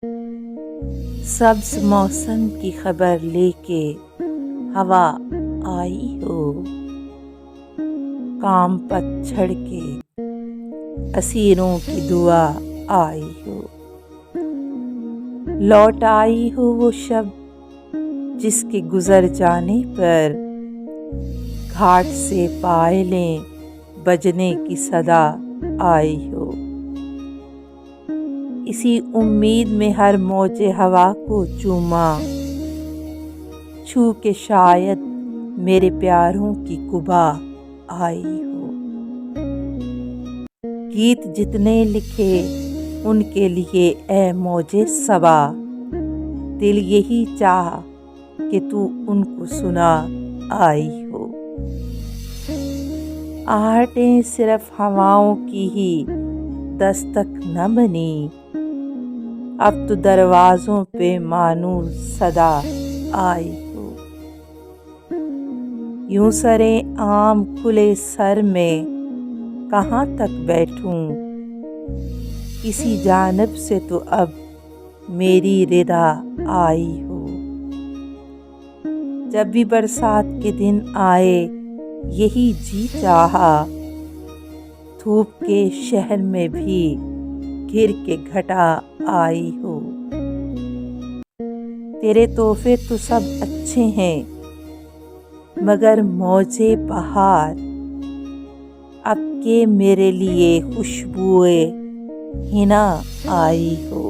सब्ज मौसम की खबर लेके हवा आई हो, काम पतझड़ के असीरों की दुआ आई हो। लौट आई हो वो शब जिसके गुजर जाने पर घाट से पायलें बजने की सदा आई हो। इसी उम्मीद में हर मौजे हवा को चूमा, छू के शायद मेरे प्यारों की कुबा आई हो। गीत जितने लिखे उनके लिए ए मौजे सबा, दिल यही चाह कि तू उनको सुना आई हो। आहटें सिर्फ हवाओं की ही दस्तक न बनी, अब तो दरवाज़ों पे मानूर सदा आई हो। यूं सरे आम खुले सर में कहाँ तक बैठूं, किसी जानिब से तो अब मेरी रिदा आई हो। जब भी बरसात के दिन आए यही जी चाहा, धूप के शहर में भी घिर के घटा आई हो। तेरे तोहफे तो सब अच्छे हैं मगर मौजे बहार अब के मेरे लिए खुशबुए हिना आई हो।